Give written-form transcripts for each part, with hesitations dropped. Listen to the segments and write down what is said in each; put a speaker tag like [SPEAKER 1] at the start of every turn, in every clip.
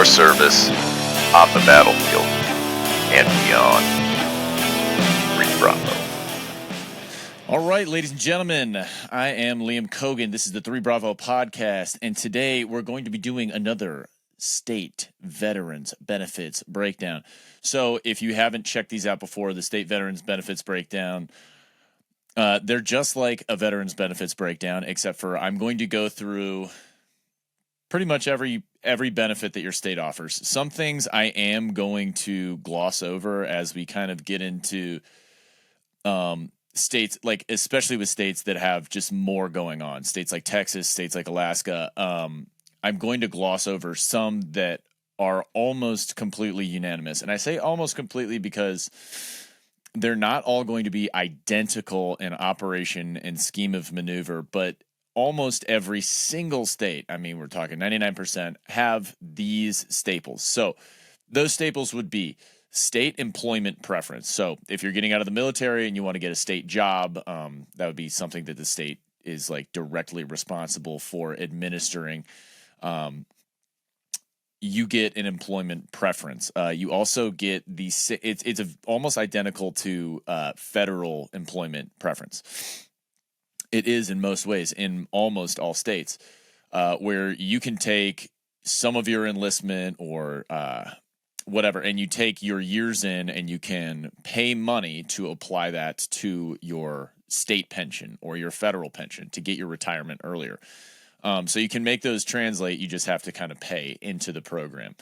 [SPEAKER 1] your service on the battlefield and beyond. 3 Bravo.
[SPEAKER 2] All right, ladies and gentlemen, I am Liam Cogan. This is the 3 Bravo podcast, and today we're going to be doing another state veterans benefits breakdown. So if you haven't checked these out before, the state veterans benefits breakdown, they're just like a veterans benefits breakdown, except for I'm going to go through pretty much every benefit that your state offers. Some things I am going to gloss over as we kind of get into states, like especially with states that have just more going on. States like Texas, states like Alaska. I'm going to gloss over some that are almost completely unanimous. And I say almost completely because they're not all going to be identical in operation and scheme of maneuver, but almost every single state, I mean, we're talking 99%, have these staples. So those staples would be state employment preference. So if you're getting out of the military and you want to get a state job, that would be something that the state is like directly responsible for administering. You get an employment preference. You also get it's almost identical to federal employment preference. It is in most ways in almost all states, where you can take some of your enlistment or whatever, and you take your years in and you can pay money to apply that to your state pension or your federal pension to get your retirement earlier. So you can make those translate. You just have to kind of pay into the program.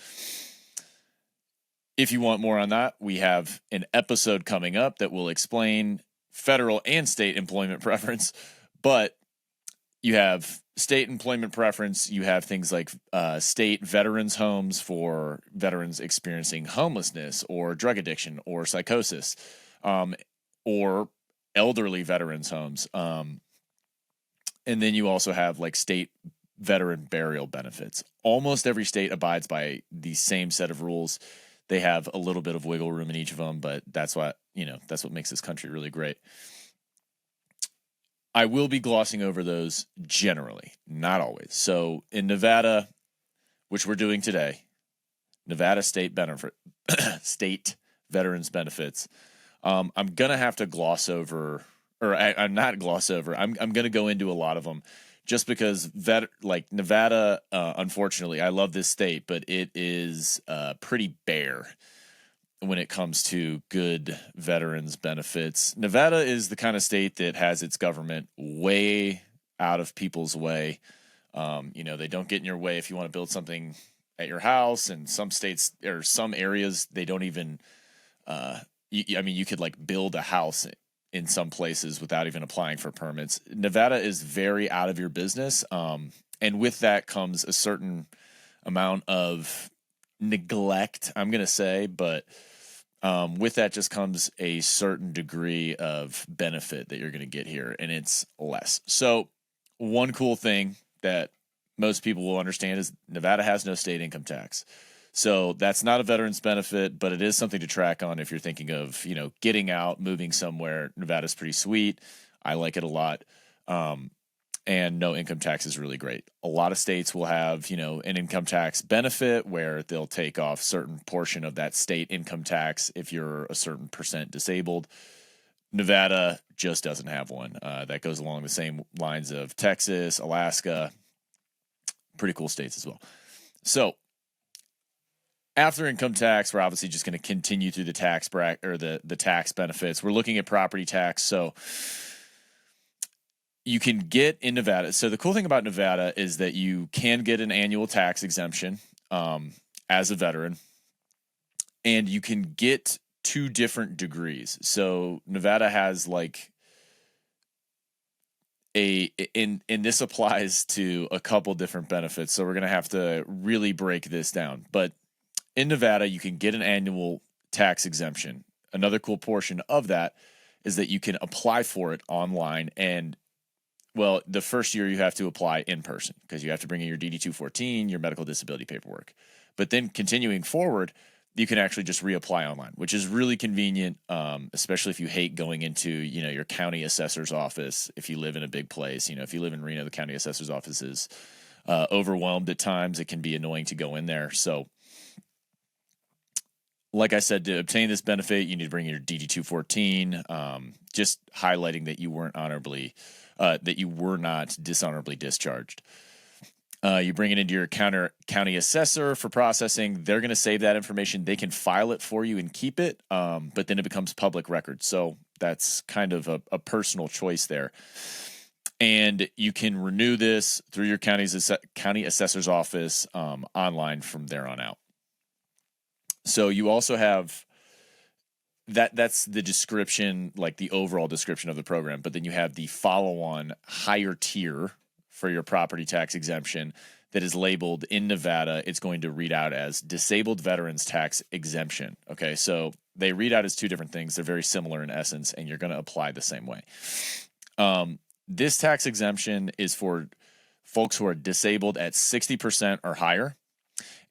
[SPEAKER 2] If you want more on that, we have an episode coming up that will explain federal and state employment preference. But you have state employment preference. You have things like state veterans homes for veterans experiencing homelessness or drug addiction or psychosis, or elderly veterans homes. And then you also have like state veteran burial benefits. Almost every state abides by the same set of rules. They have a little bit of wiggle room in each of them, but that's what makes this country really great. I will be glossing over those generally, not always. So in Nevada, which we're doing today, Nevada state veterans benefits, I'm gonna have to gloss over, or I'm not gloss over. I'm gonna go into a lot of them, just because Nevada, unfortunately, I love this state, but it is pretty bare when it comes to good veterans benefits. Nevada is the kind of state that has its government way out of people's way. They don't get in your way if you want to build something at your house. And some states or some areas, they don't even, you could like build a house in some places without even applying for permits. Nevada is very out of your business. And with that comes a certain amount of neglect, I'm going to say, but with that just comes a certain degree of benefit that you're going to get here, and it's less. So one cool thing that most people will understand is Nevada has no state income tax. So that's not a veteran's benefit, but it is something to track on if you're thinking of, getting out, moving somewhere. Nevada's pretty sweet. I like it a lot. And no income tax is really great. A lot of states will have, an income tax benefit where they'll take off certain portion of that state income tax if you're a certain percent disabled. Nevada just doesn't have one. That goes along the same lines of Texas, Alaska, pretty cool states as well. So after income tax, we're obviously just going to continue through the tax bracket or the tax benefits. We're looking at property tax. So you can get in Nevada. So the cool thing about Nevada is that you can get an annual tax exemption as a veteran, and you can get 2 different degrees. So Nevada has like and this applies to a couple different benefits. So we're going to have to really break this down. But in Nevada, you can get an annual tax exemption. Another cool portion of that is that you can apply for it online. And well, the first year you have to apply in person because you have to bring in your DD-214, your medical disability paperwork. But then continuing forward, you can actually just reapply online, which is really convenient, especially if you hate going into, your county assessor's office. If you live in a big place, if you live in Reno, the county assessor's office is overwhelmed at times. It can be annoying to go in there. So like I said, to obtain this benefit, you need to bring your DD 214, just highlighting that you weren't that you were not dishonorably discharged. You bring it into your county assessor for processing. They're going to save that information. They can file it for you and keep it, but then it becomes public record. So that's kind of a personal choice there. And you can renew this through your county assessor's office online from there on out. So you also have that's the description, like the overall description of the program. But then you have the follow-on higher tier for your property tax exemption that is labeled in Nevada. It's going to read out as Disabled Veterans Tax Exemption. Okay, so they read out as two different things. They're very similar in essence, and you're going to apply the same way. This tax exemption is for folks who are disabled at 60% or higher,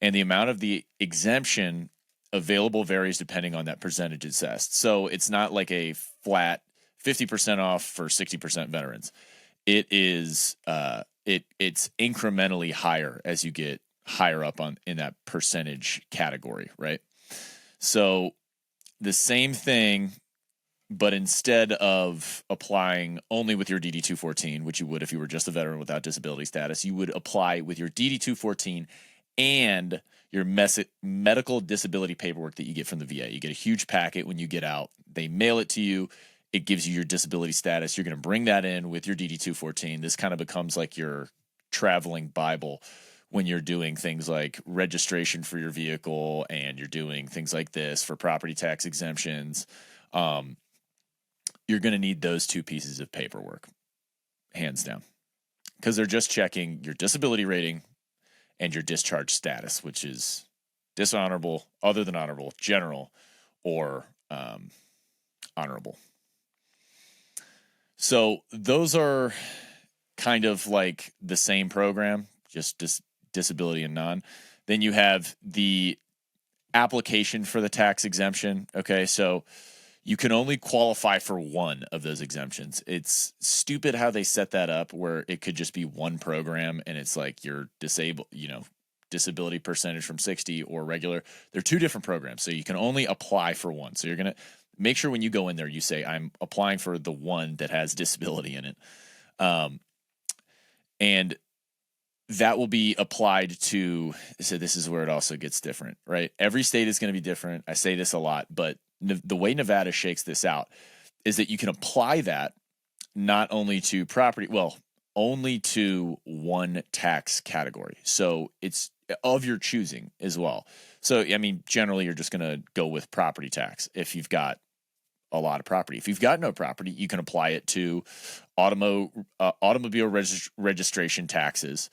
[SPEAKER 2] and the amount of the exemption available varies depending on that percentage assessed. So it's not like a flat 50% off for 60% veterans. It is it's incrementally higher as you get higher up in that percentage category, right? So the same thing, but instead of applying only with your DD 214, which you would if you were just a veteran without disability status, you would apply with your DD 214 and your medical disability paperwork that you get from the VA. You get a huge packet when you get out. They mail it to you. It gives you your disability status. You're going to bring that in with your DD 214. This kind of becomes like your traveling Bible when you're doing things like registration for your vehicle, and you're doing things like this for property tax exemptions. You're going to need those two pieces of paperwork, hands down, because they're just checking your disability rating and your discharge status, which is dishonorable, other than honorable, general, or honorable. So those are kind of like the same program, just disability and non. Then you have the application for the tax exemption. Okay, so you can only qualify for one of those exemptions. It's stupid how they set that up, where it could just be one program and it's like you're disabled, disability percentage from 60 or regular. They're two different programs, so you can only apply for one. So you're going to make sure when you go in there, you say, I'm applying for the one that has disability in it. And that will be applied to, so this is where it also gets different, right? Every state is going to be different. I say this a lot, but the way Nevada shakes this out is that you can apply that not only to property, well, only to one tax category. So it's of your choosing as well. So, I mean, generally you're just going to go with property tax if you've got a lot of property. If you've got no property, you can apply it to automobile registration taxes.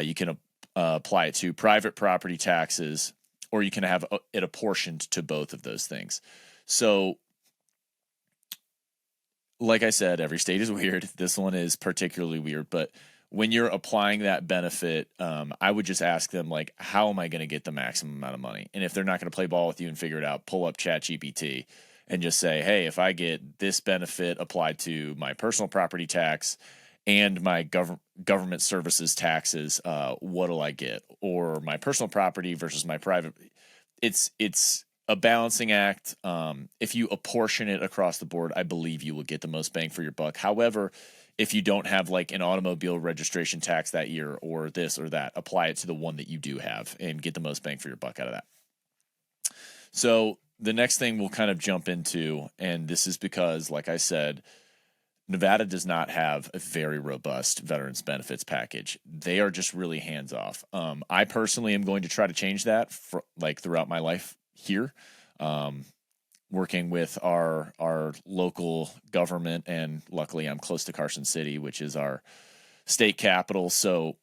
[SPEAKER 2] You can apply it to private property taxes, or you can have it apportioned to both of those things. So, like I said, every state is weird. This one is particularly weird, but when you're applying that benefit, I would just ask them, like, how am I going to get the maximum amount of money? And if they're not going to play ball with you and figure it out, pull up ChatGPT and just say, hey, if I get this benefit applied to my personal property tax and my government services taxes, what'll I get? Or my personal property versus my private. It's a balancing act. If you apportion it across the board, I believe you will get the most bang for your buck. However, if you don't have like an automobile registration tax that year or this or that, apply it to the one that you do have and get the most bang for your buck out of that. So the next thing we'll kind of jump into, and this is because, like I said, Nevada does not have a very robust veterans benefits package. They are just really hands off. I personally am going to try to change that throughout my life here, working with our local government, and luckily I'm close to Carson City, which is our state capital. So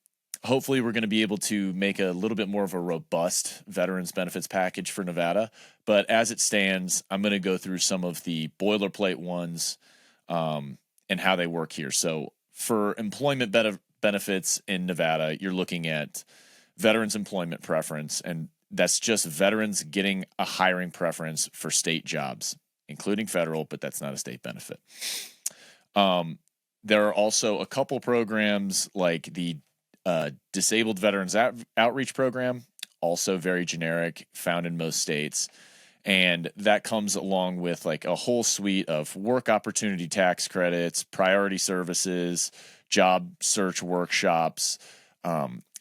[SPEAKER 2] hopefully we're going to be able to make a little bit more of a robust veterans benefits package for Nevada. But as it stands, I'm going to go through some of the boilerplate ones and how they work here. So for employment benefits in Nevada, you're looking at veterans employment preference, and that's just veterans getting a hiring preference for state jobs, including federal, but that's not a state benefit. There are also a couple programs like the Disabled Veterans Outreach Program, also very generic, found in most states. And that comes along with like a whole suite of work opportunity tax credits, priority services, job search workshops,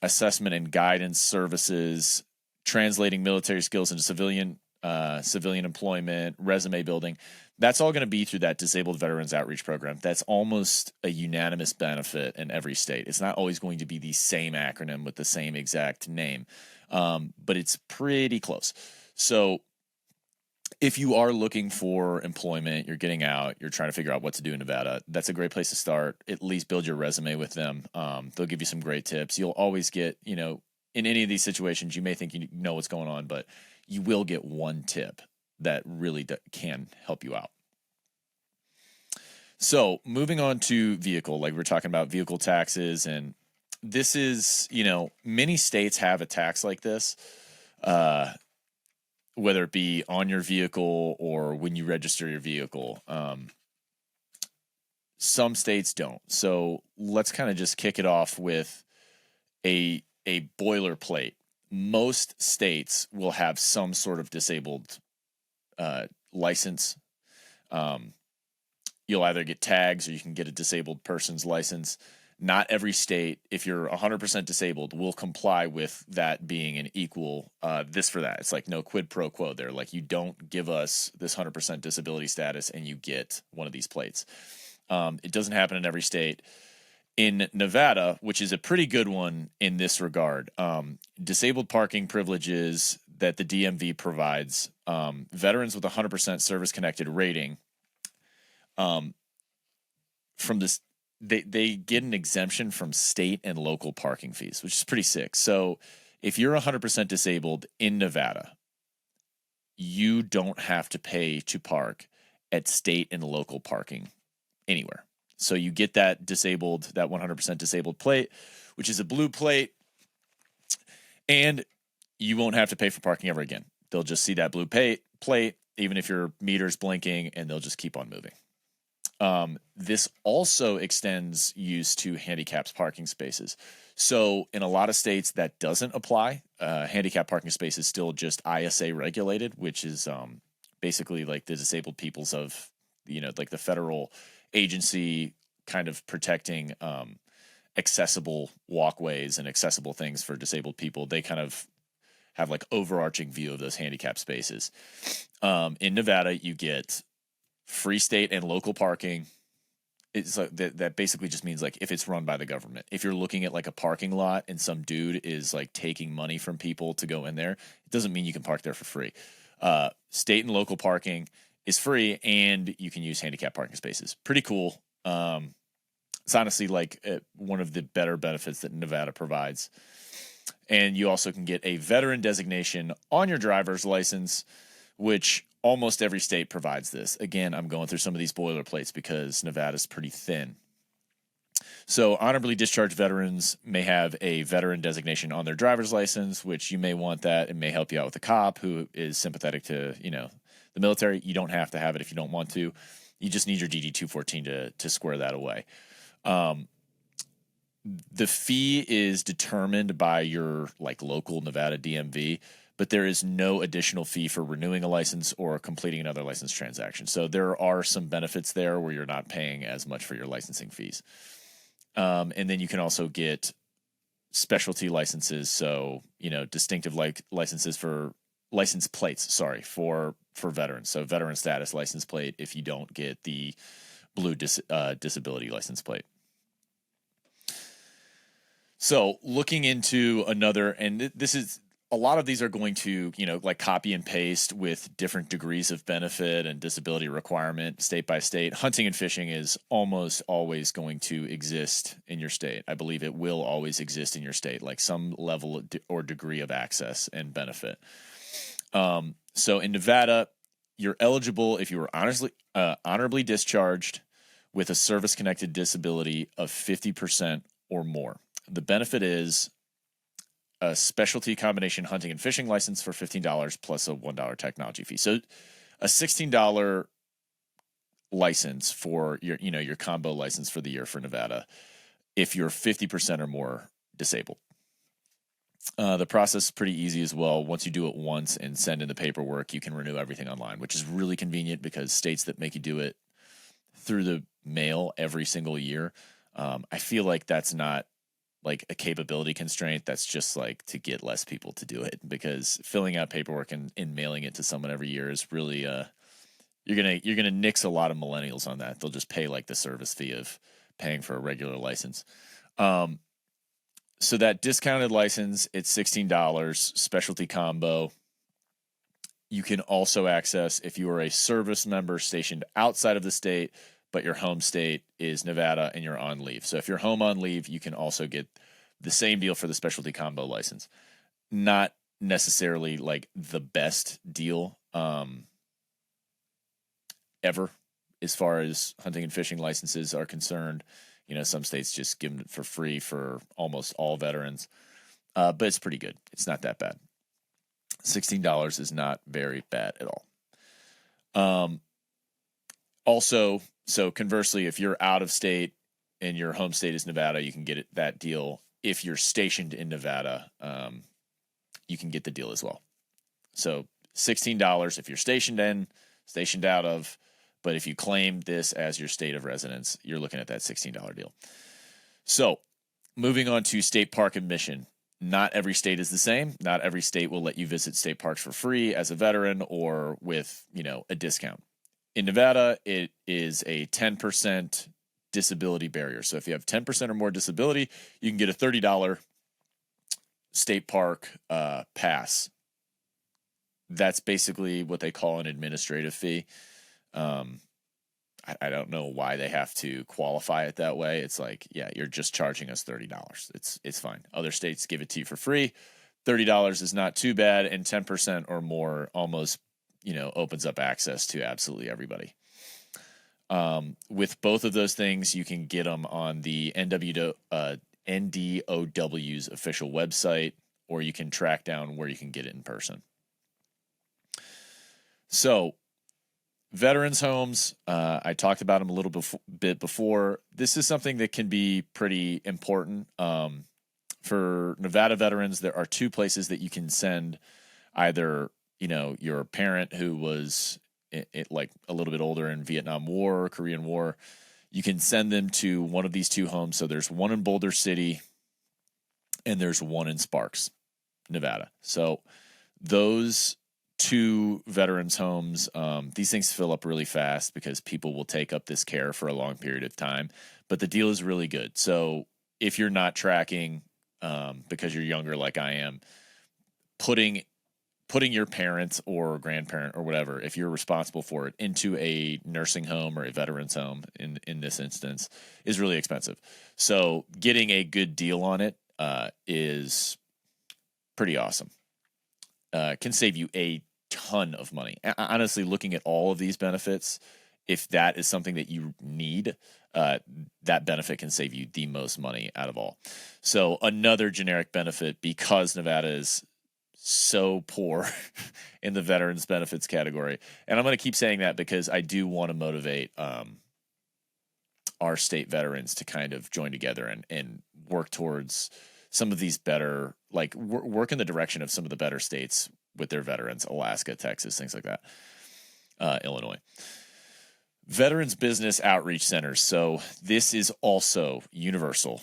[SPEAKER 2] assessment and guidance services, translating military skills into civilian employment, resume building. That's all going to be through that Disabled Veterans Outreach Program. That's almost a unanimous benefit in every state. It's not always going to be the same acronym with the same exact name, but it's pretty close. So if you are looking for employment, you're getting out, you're trying to figure out what to do in Nevada, that's a great place to start. At least build your resume with them. They'll give you some great tips. You'll always get, in any of these situations, you may think you know what's going on, but you will get one tip that really can help you out. So moving on to vehicle, like we're talking about vehicle taxes, and this is, many states have a tax like this, whether it be on your vehicle or when you register your vehicle. Some states don't. So let's kind of just kick it off with a boilerplate. Most states will have some sort of disabled license. You'll either get tags or you can get a disabled person's license. Not every state, if you're 100% disabled, will comply with that being an equal this for that. It's like no quid pro quo there. Like, you don't give us this 100% disability status and you get one of these plates. It doesn't happen in every state. In Nevada, which is a pretty good one in this regard, disabled parking privileges that the DMV provides, veterans with 100% service-connected rating, from this, they get an exemption from state and local parking fees, which is pretty sick. So if you're 100% disabled in Nevada, you don't have to pay to park at state and local parking anywhere. So you get that 100% disabled plate, which is a blue plate, and you won't have to pay for parking ever again. They'll just see that blue plate, even if your meter's blinking, and they'll just keep on moving. This also extends use to handicapped parking spaces. So in a lot of states that doesn't apply. Handicapped parking space is still just ISA regulated, which is basically like the disabled peoples of, like the federal agency kind of protecting accessible walkways and accessible things for disabled people. They kind of have like overarching view of those handicapped spaces. In Nevada, you get free state and local parking. It's like that basically just means like if it's run by the government. If you're looking at like a parking lot and some dude is like taking money from people to go in there, it doesn't mean you can park there for free. State and local parking is free, and you can use handicap parking spaces. Pretty cool. It's honestly like one of the better benefits that Nevada provides. And you also can get a veteran designation on your driver's license, which almost every state provides this. Again, I'm going through some of these boilerplates because Nevada's pretty thin. So honorably discharged veterans may have a veteran designation on their driver's license, which you may want that. It may help you out with a cop who is sympathetic to, the military. You don't have to have it if you don't want to. You just need your DD-214 to square that away. The fee is determined by your like local Nevada DMV, but there is no additional fee for renewing a license or completing another license transaction. So there are some benefits there where you're not paying as much for your licensing fees. And then you can also get specialty licenses. So, distinctive licenses for license plates, for veterans. So veteran status license plate if you don't get the blue disability license plate. So looking into another, and this is, a lot of these are going to, like copy and paste with different degrees of benefit and disability requirement state by state. Hunting and fishing is almost always going to exist in your state. I believe it will always exist in your state, like some level or degree of access and benefit. So in Nevada, you're eligible if you were honorably discharged with a service-connected disability of 50% or more. The benefit is a specialty combination hunting and fishing license for $15 plus a $1 technology fee. So a $16 license for your combo license for the year for Nevada if you're 50% or more disabled. The process is pretty easy as well. Once you do it once and send in the paperwork, you can renew everything online, which is really convenient because states that make you do it through the mail every single year, I feel like that's not like a capability constraint. That's just like to get less people to do it, because filling out paperwork and mailing it to someone every year is really you're gonna nix a lot of millennials on that. They'll just pay like the service fee of paying for a regular license. So that discounted license, it's $16, specialty combo. You can also access if you are a service member stationed outside of the state, but your home state is Nevada and you're on leave. So if you're home on leave, you can also get the same deal for the specialty combo license. Not necessarily like the best deal ever as far as hunting and fishing licenses are concerned. You know, some states just give them for free for almost all veterans, but it's pretty good. It's not that bad. $16 is not very bad at all. Also, so conversely, if you're out of state and your home state is Nevada, you can get that deal. If you're stationed in Nevada, you can get the deal as well. So $16 if you're stationed in, stationed out of, but if you claim this as your state of residence, you're looking at that $16 deal. So moving on to state park admission. Not every state is the same. Not every state will let you visit state parks for free as a veteran or with, a discount. In Nevada, it is a 10% disability barrier. So if you have 10% or more disability, you can get a $30 state park pass. That's basically what they call an administrative fee. I don't know why they have to qualify it that way. It's like, yeah, you're just charging us $30. It's fine. Other states give it to you for free. $30 is not too bad, and 10% or more almost, opens up access to absolutely everybody. With both of those things, you can get them on the NDOW's official website, or you can track down where you can get it in person. So, veterans homes, I talked about them a little bit before. This is something that can be pretty important. For Nevada veterans, there are two places that you can send either, your parent who was like a little bit older in Vietnam War, Korean War. You can send them to one of these two homes. So there's one in Boulder City and there's one in Sparks, Nevada. So those two veterans homes, these things fill up really fast because people will take up this care for a long period of time, but the deal is really good. So if you're not tracking, because you're younger like I am, putting your parents or grandparent or whatever, if you're responsible for it, into a nursing home or a veterans home in this instance is really expensive. So getting a good deal on it is pretty awesome. Can save you a ton of money. Honestly, looking at all of these benefits, if that is something that you need, that benefit can save you the most money out of all. So another generic benefit, because Nevada is so poor in the veterans benefits category, and I'm going to keep saying that because I do want to motivate our state veterans to kind of join together and work towards some of these better, like work in the direction of some of the better states with their veterans, Alaska, Texas, things like that, Illinois. Veterans Business Outreach Centers. So this is also universal.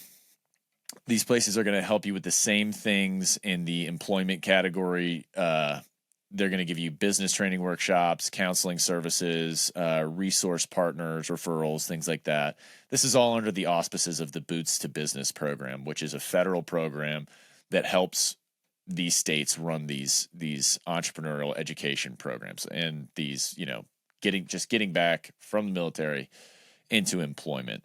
[SPEAKER 2] These places are going to help you with the same things in the employment category. They're going to give you business training workshops, counseling services, resource partners, referrals, things like that. This is all under the auspices of the Boots to Business program, which is a federal program that helps these states run these entrepreneurial education programs and these, getting back from the military into employment.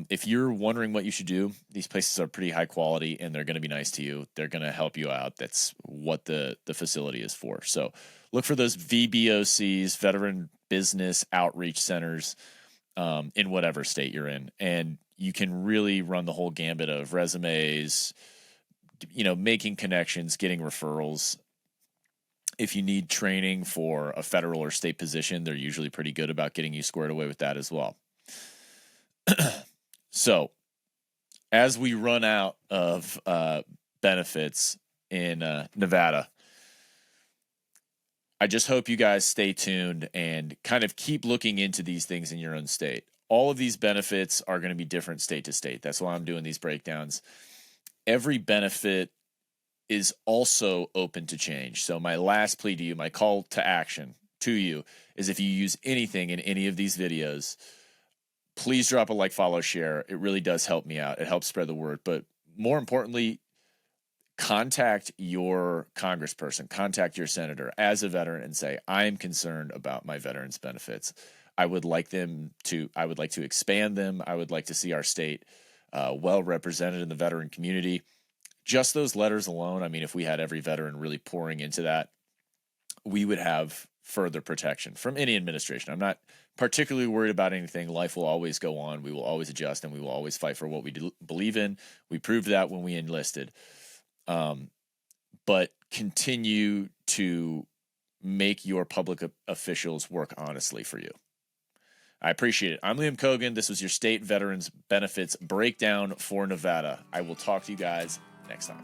[SPEAKER 2] If you're wondering what you should do, these places are pretty high quality and they're going to be nice to you. They're going to help you out. That's what the facility is for. So look for those VBOCs, Veteran Business Outreach Centers, in whatever state you're in. And you can really run the whole gambit of resumes, making connections, getting referrals. If you need training for a federal or state position, they're usually pretty good about getting you squared away with that as well. So, as we run out of benefits in Nevada. I just hope you guys stay tuned and kind of keep looking into these things in your own state. All of these benefits are going to be different state to state. That's why I'm doing these breakdowns. Every benefit is also open to change. So my last plea to you, my call to action to you, is if you use anything in any of these videos, please drop a like, follow, share. It really does help me out. It helps spread the word. But more importantly, contact your congressperson, contact your senator as a veteran and say, I am concerned about my veterans benefits. I would like to expand them. I would like to see our state well represented in the veteran community. Just those letters alone, I mean, if we had every veteran really pouring into that, we would have further protection from any administration. I'm not particularly worried about anything. Life will always go on. We will always adjust, and we will always fight for what we believe in. We proved that when we enlisted. But continue to make your public officials work honestly for you. I appreciate it. I'm Liam Kogan. This was your state veterans benefits breakdown for Nevada. I will talk to you guys next time.